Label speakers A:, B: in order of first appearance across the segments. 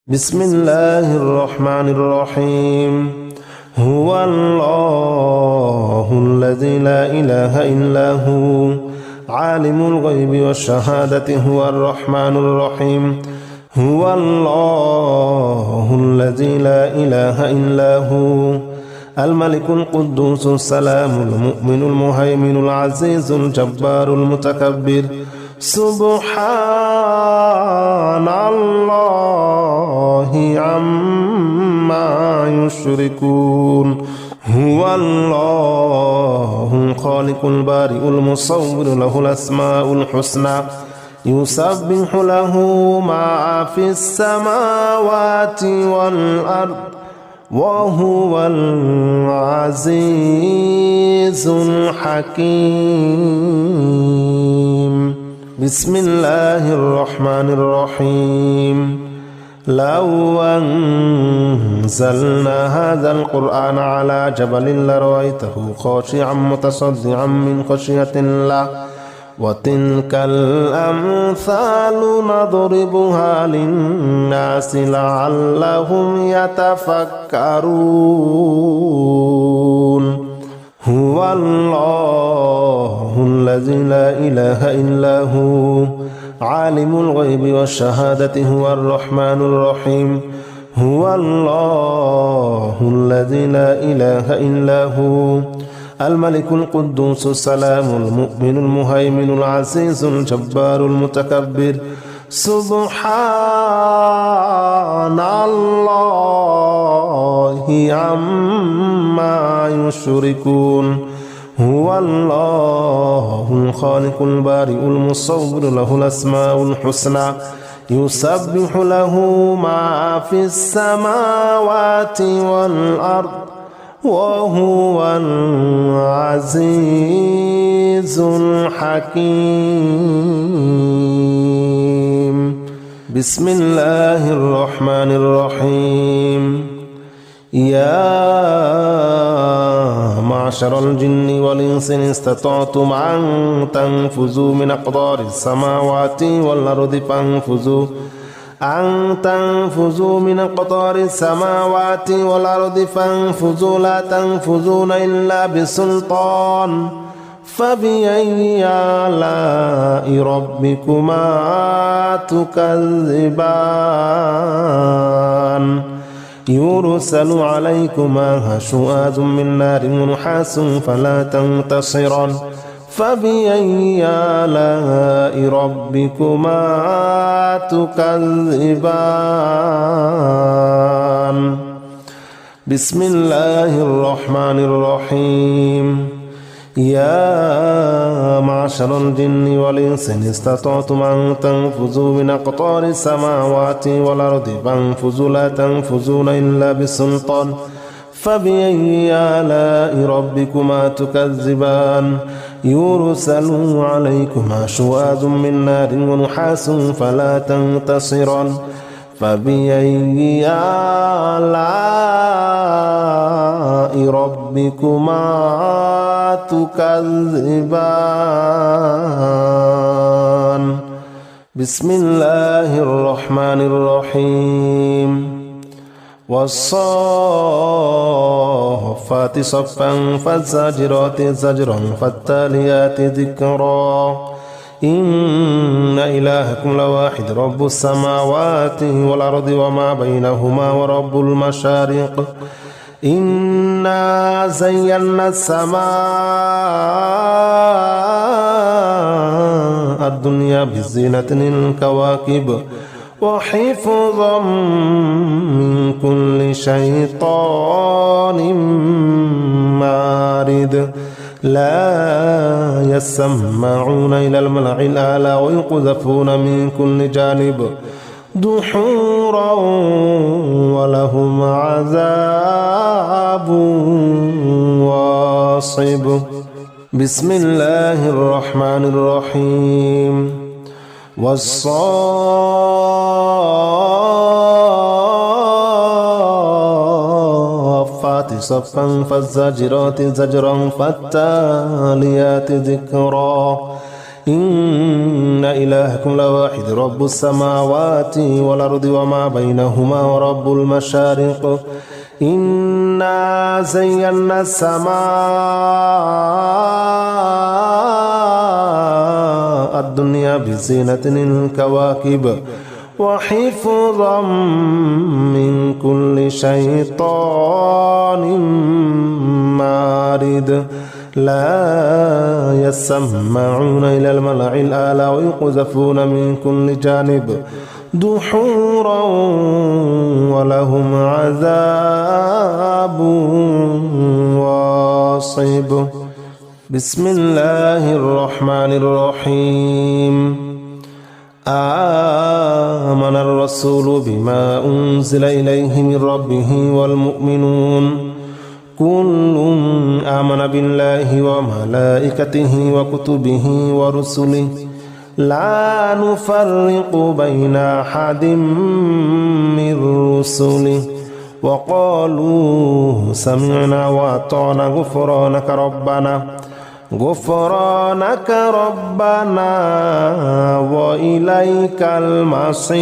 A: بسم الله الرحمن الرحيم. هو الله الذي لا إله إلا هو عالم الغيب والشهادة هو الرحمن الرحيم. هو الله الذي لا إله إلا هو الملك القدوس السلام المؤمن المهيمن العزيز الجبار المتكبر. سبحان الله عما يشركون. هو الله الخالق البارئ المصور له الأسماء الحسنى يسبح له ما في السماوات والأرض وهو العزيز الحكيم. بسم الله الرحمن الرحيم. لو أنزلنا هذا القرآن على جبل لرأيته خاشعا متصدعا من خشية الله وتلك الأمثال نضربها للناس لعلهم يتفكرون. هو الله الذي لا إله إلا هو عالم الغيب والشهادة هو الرحمن الرحيم. هو الله الذي لا إله إلا هو الملك القدوس السلام المؤمن المهيمن العزيز الجبار المتكبر. سبحان الله عما يشركون. هو الله الخالق البارئ المصور له الأسماء الحسنى يسبح له ما في السماوات والأرض وهو العزيز الحكيم. بسم الله الرحمن الرحيم. يا معشر الجن والإنس إن استطعتم أن تنفذوا من أقطار السماوات والأرض فانفذوا من أقطار السماوات والأرض فانفذوا لا تنفذون إلا بسلطان. فبأي آلاء ربكما تكذبان. يرسل عليكما شواظ من نار ونحاس فلا تنتصران. فبأي آلاء ربكما تكذبان. بسم الله الرحمن الرحيم. يا معشر الجن والإنس إن استطعتم أن تنفذوا من أقطار السماوات والأرض فانفذوا لا تنفذون إلا بسلطان. فبأي آلاء ربكما تكذبان. يرسل عليكما شواظ من نار ونحاس فلا تنتصران. فبأي آلاء ربكما تكذبان. بسم الله الرحمن الرحيم. والصافات صفا فالزاجرات زجرا فالتاليات ذكرا. إن إلهكم لواحد رب السماوات والأرض وما بينهما ورب المشارق. إنا زينا السماء الدنيا بزينة الكواكب وحفظا من كل شيطان مارد. لا يسمعون إلى الملأ الأعلى ويقذفون من كل جانب دحورا ولهم عذاب واصب. بسم الله الرحمن الرحيم. والصافات صفا فالزاجرات زجرا فالتاليات ذكرا. إن إلهكم لواحد رب السماوات والأرض وما بينهما ورب المشارق إنا زينا السماء الدنيا بزينة الكواكب وحفظا من كل شيطان مارد لا يسمعون إلى الملأ الأعلى ويقذفون من كل جانب دحورا ولهم عذاب واصب. بسم الله الرحمن الرحيم. آمن الرسول بما أنزل إليه من ربه والمؤمنون كل آمن بالله وملائكته وكتبه ورسله لا نفرق بين أحد من رسله وقالوا سمعنا وأطعنا غفرانك ربنا وإليك المصير.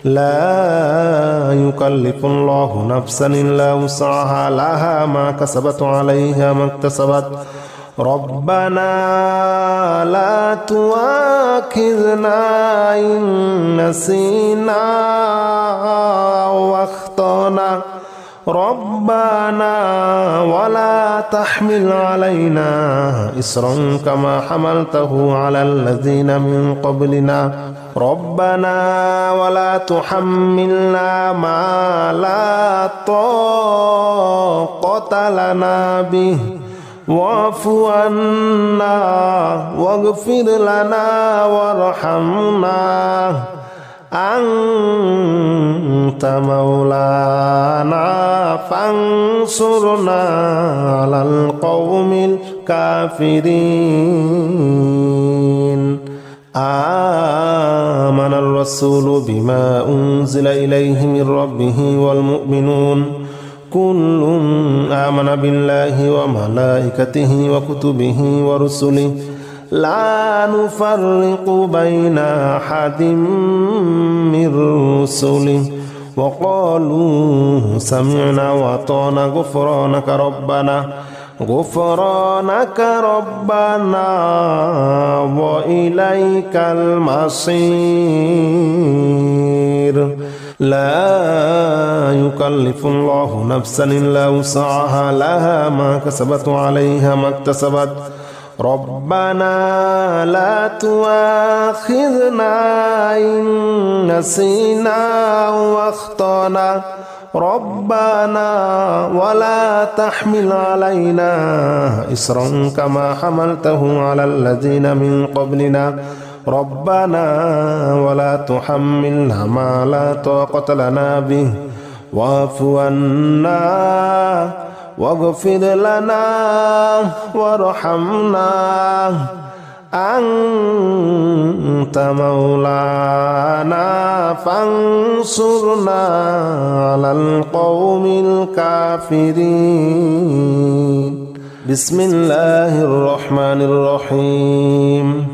A: لا يكلف الله نفسا إلا وسعها لها ما كسبت وعليها ما اكتسبت ربنا لا تؤاخذنا إن نسينا واخطأنا ربنا ولا تحمل علينا إصرا كما حملته على الذين من قبلنا ربنا ولا تحملنا ما لا طاقة لنا به واعف عنا واغفر لنا وارحمنا أنت مولانا فانصرنا على القوم الكافرين. آمن الرسول بما أنزل إليه من ربه والمؤمنون كل آمن بالله وملائكته وكتبه ورسله لا نفرق بين أحد من رسله وقالوا سمعنا وأطعنا غفرانك ربنا وإليك المصير. لا يكلف الله نفسا إلا وسعها لها ما كسبت وعليها ما اكتسبت ربنا لا تؤاخذنا إن نسينا واخطأنا ربنا ولا تحمل علينا إصرا كما حملته على الذين من قبلنا ربنا ولا تحملنا ما لا طاقة لنا به واعف عنا واغفر لنا وارحمنا أنت مولانا فانصرنا على القوم الكافرين. بسم الله الرحمن الرحيم.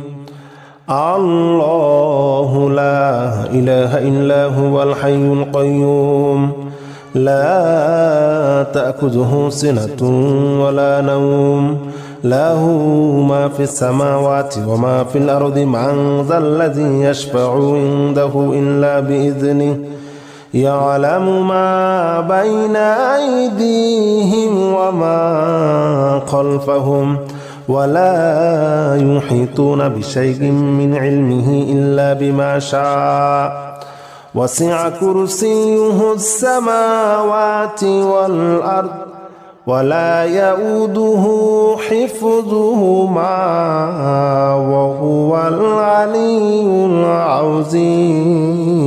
A: الله لا إله إلا هو الحي القيوم لا تأخذه سنة ولا نوم له ما في السماوات وما في الأرض من ذا الذي يشفع عنده إلا بإذنه يعلم ما بين أيديهم وما خلفهم ولا يحيطون بشيء من علمه إلا بما شاء وسع كرسيه السماوات والأرض ولا يؤوده حفظهما وهو العلي العظيم.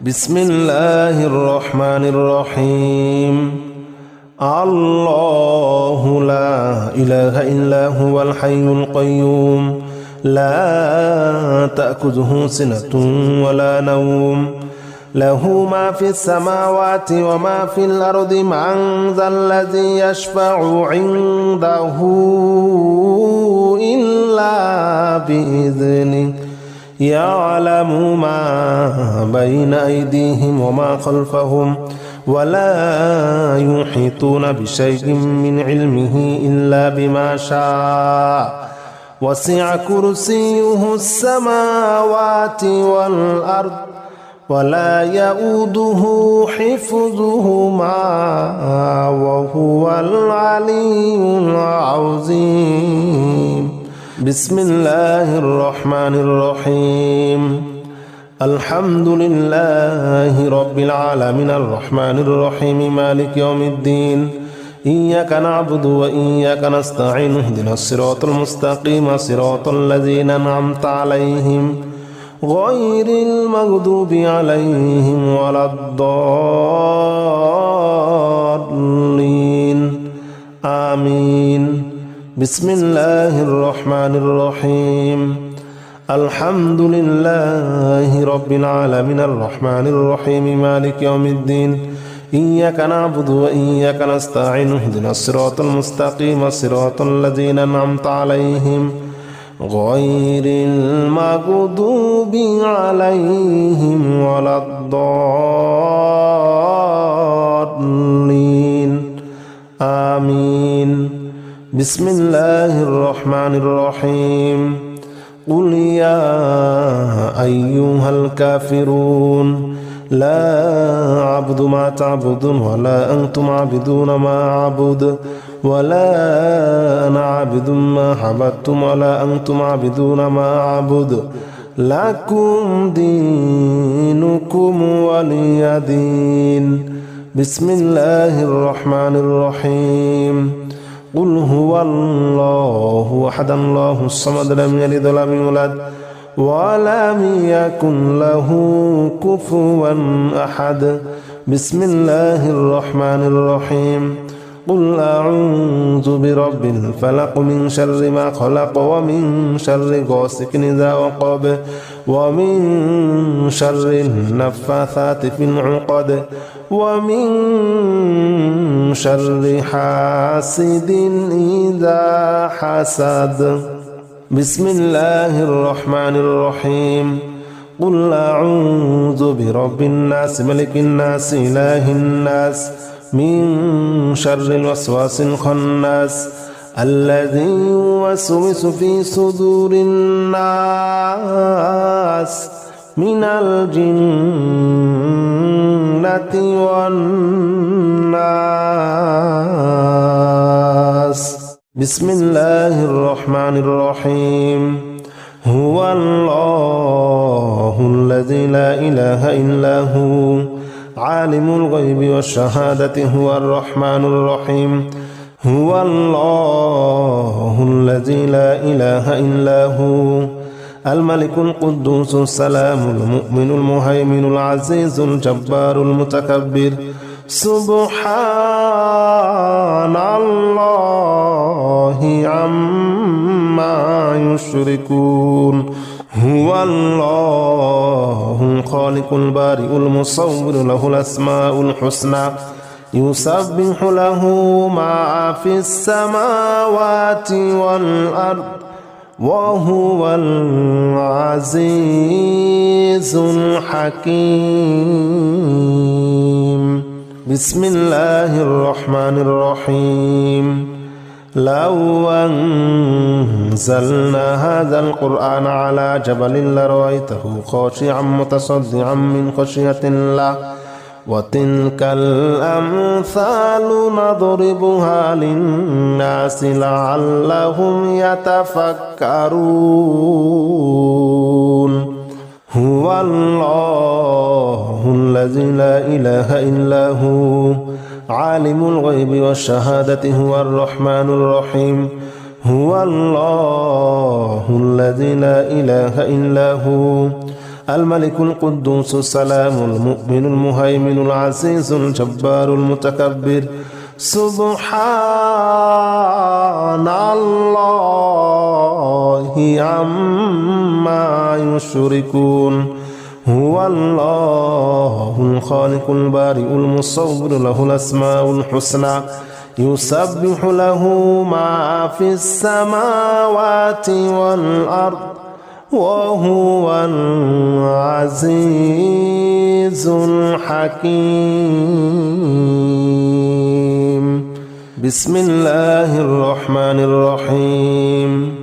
A: بسم الله الرحمن الرحيم. الله لا إله إلا هو الحي القيوم لا تأخذه سنة ولا نوم له ما في السماوات وما في الأرض من ذا الذي يشفع عنده إلا بإذنه يعلم ما بين أيديهم وما خلفهم ولا يحيطون بشيء من علمه إلا بما شاء وسع كرسيه السماوات والأرض ولا يؤوده حفظهما وهو العلي العظيم. بسم الله الرحمن الرحيم. الحمد لله رب العالمين الرحمن الرحيم مالك يوم الدين إياك نعبد وإياك نستعين اهدنا الصراط المستقيم صراط الذين أنعمت عليهم غير المغضوب عليهم ولا الضالين آمين. بسم الله الرحمن الرحيم. الحمد لله رب العالمين الرحمن الرحيم مالك يوم الدين إياك نعبد وإياك نستعين اهدنا الصراط المستقيم صراط الذين أنعمت عليهم غير المغضوب عليهم ولا الضالين آمين. بسم الله الرحمن الرحيم. قل يا أيها الكافرون لا أعبد ما تعبدون ولا أنتم عابدون ما أعبد ولا أنا عابد ما عبدتم ولا أنتم عابدون ما أعبد لكم دينكم ولي دين. بسم الله الرحمن الرحيم. قل هو الله أحد الله الصمد لم يلد ولم يولد ولم يكن له كفوا أحد. بسم الله الرحمن الرحيم. قل أعوذ برب الفلق من شر ما خلق ومن شر غاسق إذا وقب ومن شر النفاثات في العقد ومن شر حاسد إذا حسد. بسم الله الرحمن الرحيم. قل أعوذ برب الناس ملك الناس إله الناس من شر الوسواس الخناس الذي يوسوس في صدور الناس من الجنة والناس. بسم الله الرحمن الرحيم. هو الله الذي لا إله إلا هو عالم الغيب والشهادة هو الرحمن الرحيم. هو الله الذي لا إله إلا هو الملك القدوس السلام المؤمن المهيمن العزيز الجبار المتكبر سبحان الله عما يشركون. هو الله الخالق البارئ المصور له الأسماء الحسنى يسبح له ما في السماوات والأرض وهو العزيز الحكيم. بسم الله الرحمن الرحيم. لو أنزلنا هذا القرآن على جبل لرأيته خاشعا متصدعا من خشية الله وتلك الأمثال نضربها للناس لعلهم يتفكرون. هو الله الذي لا إله إلا هو عالم الغيب والشهادة هو الرحمن الرحيم. هو الله الذي لا إله إلا هو الملك القدوس السلام المؤمن المهيمن العزيز الجبار المتكبر سبحان الله عما يشركون. هو الله الخالق البارئ المصور له الأسماء الحسنى يسبح له ما في السماوات والأرض وهو العزيز الحكيم. بسم الله الرحمن الرحيم.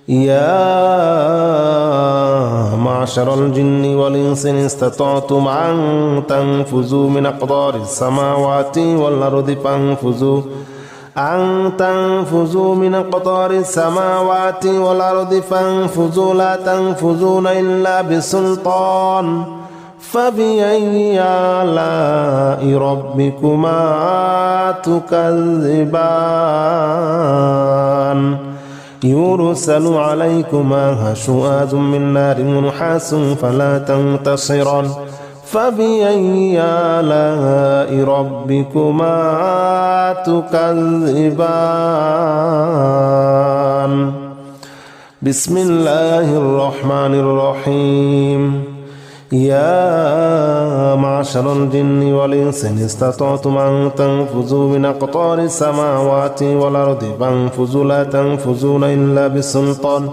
A: يا معشر الجن والإنس إن استطعتم أن تنفذوا من أقطار السماوات والأرض فانفذوا من أقطار السماوات والأرض فانفذوا لا تنفذون إلا بسلطان فبأي آلاء ربكما تكذبان يرسل عليكما شواظ من نار ونحاس فلا تنتصران فبأي آلاء ربكما تكذبان. بسم الله الرحمن الرحيم. يا معشر الجن والإنس إن استطعتم أن تنفذوا من أقطار السماوات والأرض فانفذوا لا تنفذون إلا بسلطان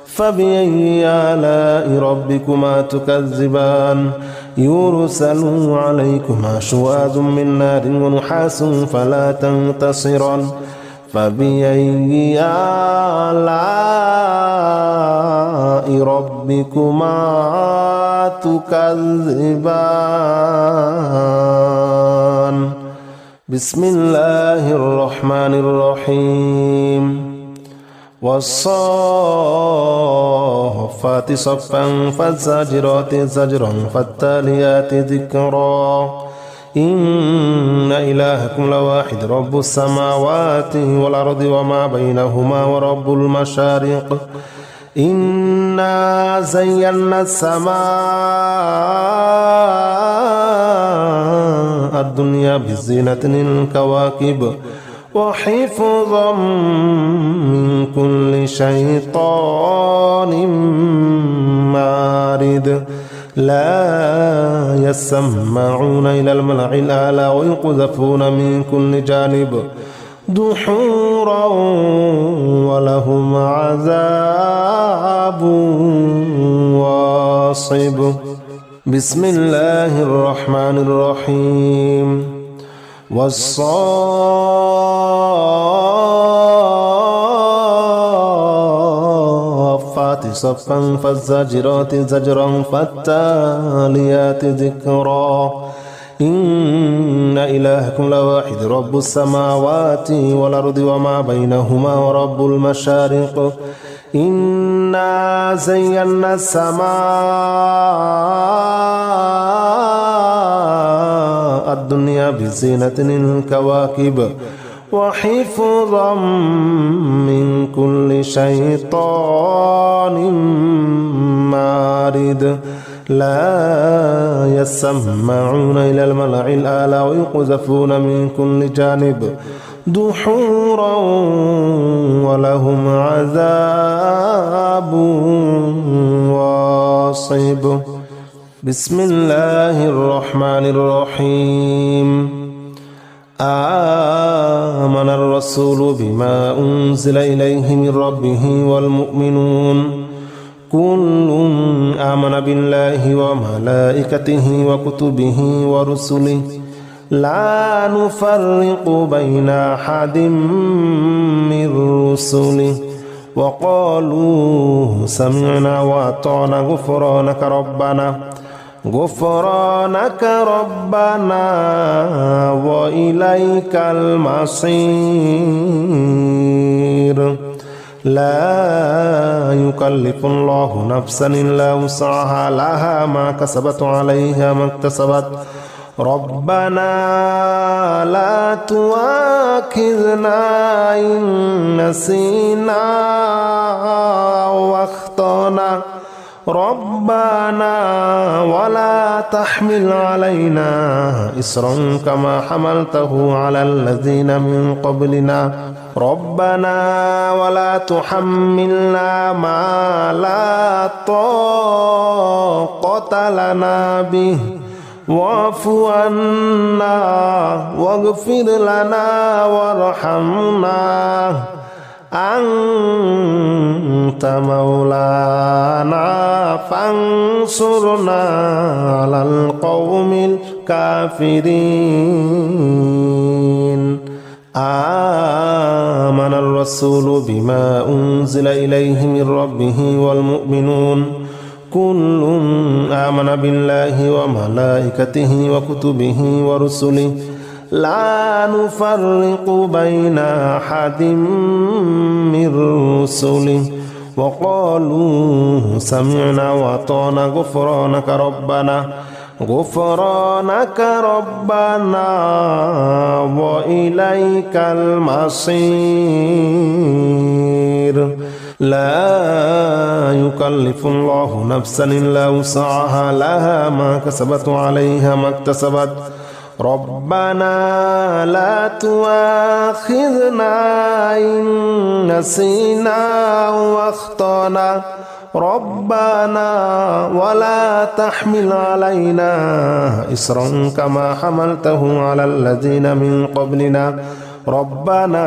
A: فبأي آلاء ربكما تكذبان يرسل عليكما شواظ من نار ونحاس فلا تنتصران فبأي آلاء ربكما تكذبان. بسم الله الرحمن الرحيم. والصافات صفا فالزاجرات زجرا فالتاليات ذكرا إن إلهكم لواحد رب السماوات والأرض وما بينهما ورب المشارق إنا زينا السماء الدنيا بزينة الكواكب وحفظا من كل شيطان مارد لا يسمعون إلى الملأ الأعلى ويقذفون من كل جانب دحورا ولهم عذاب واصب. بسم الله الرحمن الرحيم. والصافات صفا فالزاجرات زجرا فالتاليات ذكرا إن إلهكم لواحد رب السماوات والأرض وما بينهما ورب المشارق إنا زينا السماء الدنيا بزينة الكواكب وحفظا من كل شيطان مارد لا يسمعون إلى الملأ الأعلى ويقذفون من كل جانب دحورا ولهم عذاب واصب. بسم الله الرحمن الرحيم. آمن الرسول بما أنزل إليه من ربه والمؤمنون كل آمن بالله وملائكته وكتبه ورسله لا نفرق بين أحد من رسله وقالوا سمعنا وأطعنا غفرانك ربنا وإليك المصير. لا يكلف الله نفسا إلا وسعها لها ما كسبت عليها ما اكتسبت ربنا لا تؤاخذنا إن نسينا واخطأنا ربنا ولا تحمل علينا إصرا كما حملته على الذين من قبلنا ربنا ولا تحملنا ما لا طاقة لنا به واعف عنا واغفر لنا وارحمنا أنت مولانا فانصرنا على القوم الكافرين آمن الرسول بما أنزل إليه من ربه والمؤمنون كل آمن بالله وملائكته وكتبه ورسله لا نفرق بين أحد من رسله وقالوا سمعنا وأطعنا غفرانك ربنا وإليك المصير لا يكلف الله نفسا إلا وسعها لها ما كسبت وعليها ما اكتسبت ربنا لا تؤاخذنا إن نسينا واخطأنا ربنا ولا تحمل علينا إصرا كما حملته على الذين من قبلنا ربنا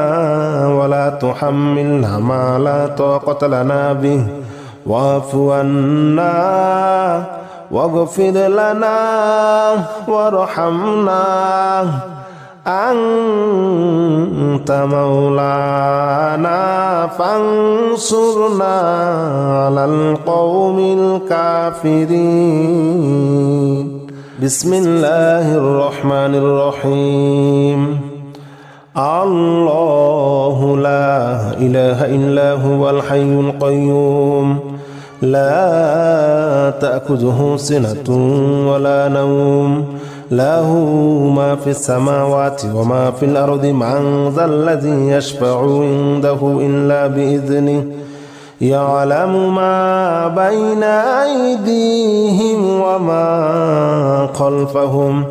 A: ولا تحملنا ما لا طاقة لنا به واعف عنا واغفر لنا وارحمنا أنت مولانا فانصرنا على القوم الكافرين بسم الله الرحمن الرحيم الله لا إله إلا هو الحي القيوم لا تأخذه سنة ولا نوم له ما في السماوات وما في الأرض من ذا الذي يشفع عنده إلا بإذنه يعلم ما بين أيديهم وما خلفهم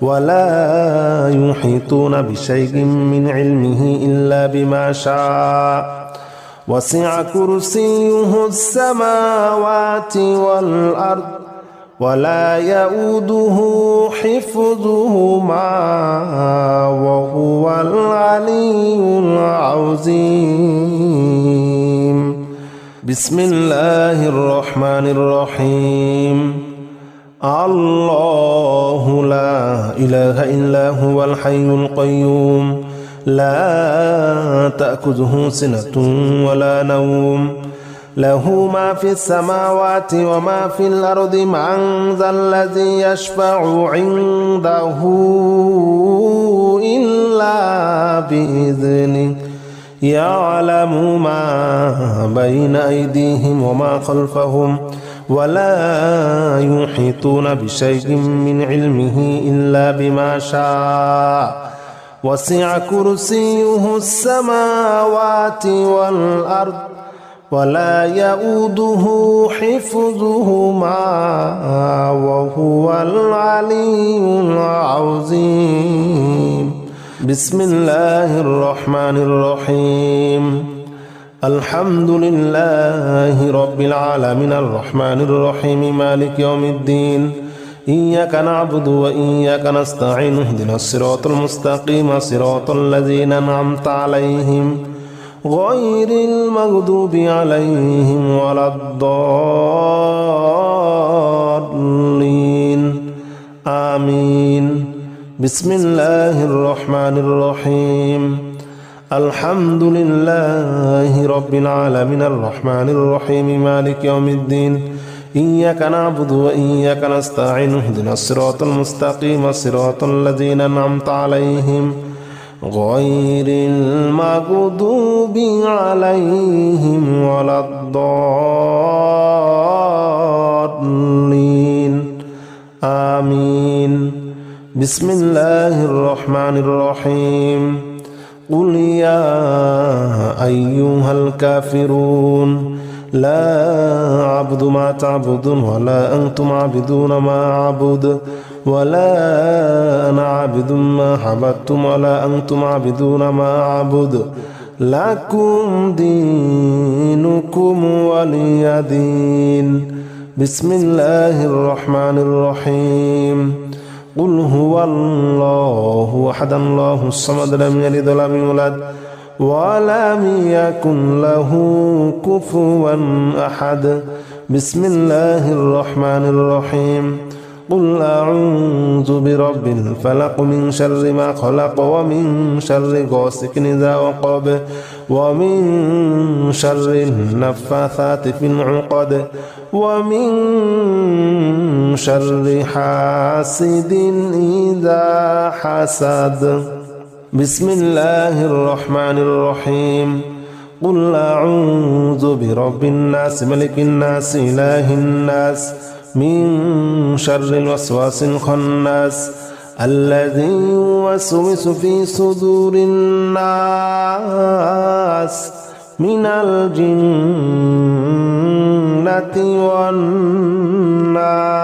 A: ولا يحيطون بشيء من علمه إلا بما شاء وسع كرسيه السماوات والأرض ولا يؤوده حفظهما وهو العلي العظيم بسم الله الرحمن الرحيم الله لا إله إلا هو الحي القيوم لا تأخذه سنة ولا نوم له ما في السماوات وما في الأرض من ذا الذي يشفع عنده إلا بإذنه يعلم ما بين أيديهم وما خلفهم ولا يحيطون بشيء من علمه إلا بما شاء وسع كرسيه السماوات والأرض ولا يؤوده حفظهما وهو العلي العظيم بسم الله الرحمن الرحيم الحمد لله رب العالمين الرحمن الرحيم مالك يوم الدين إياك نعبد وإياك نستعين اهدنا الصراط المستقيم صراط الذين أنعمت عليهم غير المغضوب عليهم ولا الضالين آمين بسم الله الرحمن الرحيم الحمد لله رب العالمين الرحمن الرحيم مالك يوم الدين إياك نعبد وإياك نستعين اهدنا الصراط المستقيم صراط الذين أنعمت عليهم غير المغضوب عليهم ولا الضالين آمين بسم الله الرحمن الرحيم قل يا أيها الكافرون لا أعبد ما تعبدون ولا أنتم عابدون ما أعبد ولا أنا عابد ما عبدتم ولا أنتم عابدون ما أعبد لكم دينكم ولي دين. بسم الله الرحمن الرحيم. قل هو الله أحد الله الصمد لم يلد ولم يولد ولم يكن له كفوا أحد. بسم الله الرحمن الرحيم. قل أعوذ برب الفلق من شر ما خلق ومن شر غاسق إذا وقب ومن شر النفاثات في العقد ومن شر حاسد إذا حسد. بسم الله الرحمن الرحيم. قل أعوذ برب الناس ملك الناس إله الناس من شر الوسواس الخناس الذي يوسوس في صدور الناس من الجنة والناس.